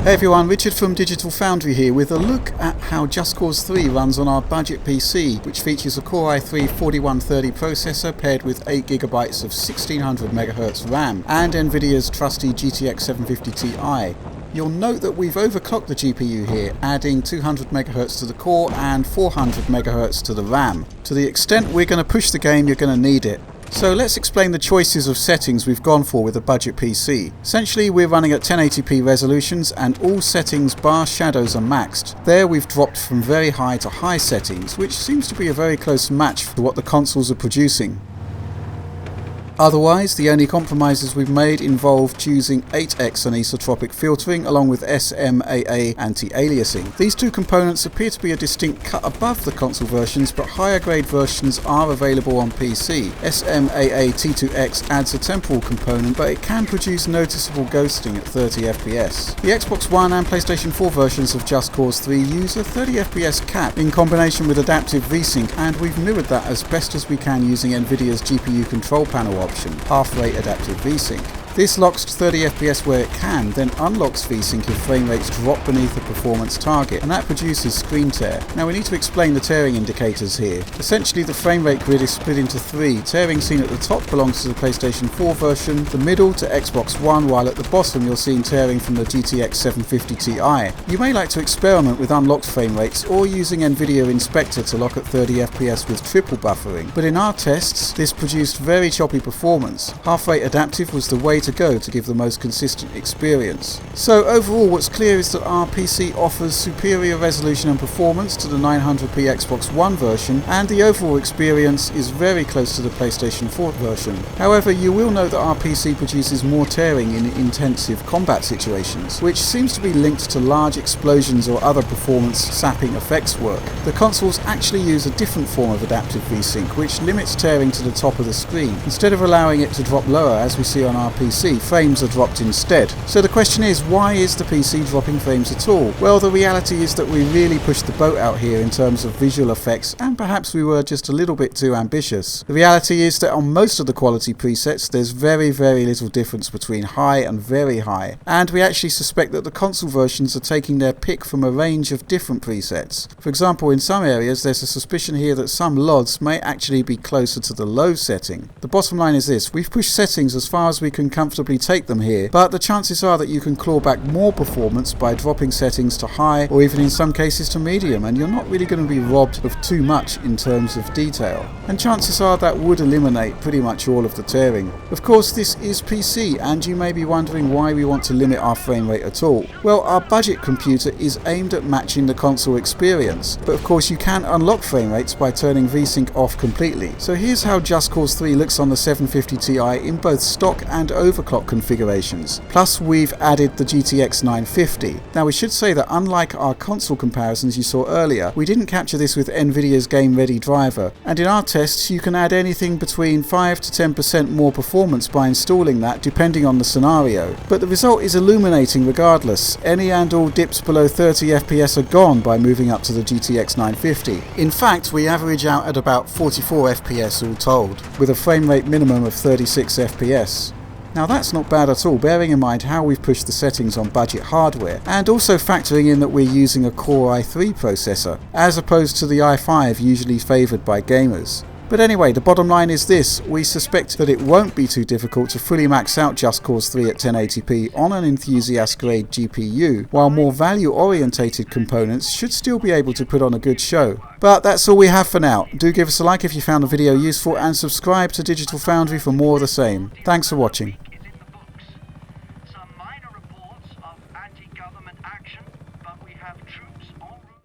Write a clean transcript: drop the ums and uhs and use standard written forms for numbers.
Hey everyone, Richard from Digital Foundry here with a look at how Just Cause 3 runs on our budget PC, which features a Core i3 4130 processor paired with 8GB of 1600MHz RAM and Nvidia's trusty GTX 750 Ti. You'll note that we've overclocked the GPU here, adding 200MHz to the core and 400MHz to the RAM. To the extent we're going to push the game, you're going to need it. So let's explain the choices of settings we've gone for with a budget PC. Essentially we're running at 1080p resolutions and all settings bar shadows are maxed. There we've dropped from very high to high settings, which seems to be a very close match for what the consoles are producing. Otherwise, the only compromises we've made involve choosing 8x anisotropic filtering along with SMAA anti-aliasing. These two components appear to be a distinct cut above the console versions, but higher grade versions are available on PC. SMAA T2X adds a temporal component, but it can produce noticeable ghosting at 30fps. The Xbox One and PlayStation 4 versions of Just Cause 3 use a 30fps cap in combination with adaptive VSync, and we've mirrored that as best as we can using Nvidia's GPU control panel option, half-rate adaptive VSync. This locks 30fps where it can, then unlocks VSync if frame rates drop beneath a performance target, and that produces screen tear. Now we need to explain the tearing indicators here. Essentially the frame rate grid is split into three. Tearing seen at the top belongs to the PlayStation 4 version, the middle to Xbox One, while at the bottom you're seeing tearing from the GTX 750 Ti. You may like to experiment with unlocked frame rates or using Nvidia Inspector to lock at 30fps with triple buffering, but in our tests this produced very choppy performance. Half-rate adaptive was the way to go to give the most consistent experience. So overall what's clear is that our PC offers superior resolution and performance to the 900p Xbox One version, and the overall experience is very close to the PlayStation 4 version. However, you will note that our PC produces more tearing in intensive combat situations, which seems to be linked to large explosions or other performance sapping effects work. The consoles actually use a different form of adaptive VSync, which limits tearing to the top of the screen. Instead of allowing it to drop lower as we see on our PC, frames are dropped instead. So the question is, why is the PC dropping frames at all? Well, the reality is that we really pushed the boat out here in terms of visual effects, and perhaps we were just a little bit too ambitious. The reality is that on most of the quality presets there's very little difference between high and very high, and we actually suspect that the console versions are taking their pick from a range of different presets. For example, in some areas there's a suspicion here that some LODs may actually be closer to the low setting. The bottom line is this: we've pushed settings as far as we can comfortably take them here, but the chances are that you can claw back more performance by dropping settings to high or even in some cases to medium, and you're not really going to be robbed of too much in terms of detail. And chances are that would eliminate pretty much all of the tearing. Of course, this is PC, and you may be wondering why we want to limit our frame rate at all. Well, our budget computer is aimed at matching the console experience, but of course you can unlock frame rates by turning VSync off completely. So here's how Just Cause 3 looks on the 750 Ti in both stock and overclock configurations. Plus we've added the GTX 950. Now we should say that unlike our console comparisons you saw earlier, we didn't capture this with Nvidia's Game Ready driver, and in our tests you can add anything between 5 to 10% more performance by installing that depending on the scenario. But the result is illuminating regardless. Any and all dips below 30fps are gone by moving up to the GTX 950. In fact, we average out at about 44fps all told, with a frame rate minimum of 36fps. Now that's not bad at all, bearing in mind how we've pushed the settings on budget hardware, and also factoring in that we're using a Core i3 processor, as opposed to the i5 usually favoured by gamers. But anyway, the bottom line is this: we suspect that it won't be too difficult to fully max out Just Cause 3 at 1080p on an enthusiast grade GPU, while more value orientated components should still be able to put on a good show. But that's all we have for now. Do give us a like if you found the video useful, and subscribe to Digital Foundry for more of the same. Thanks for watching. Some minor reports of anti-government action, but we have troops en route.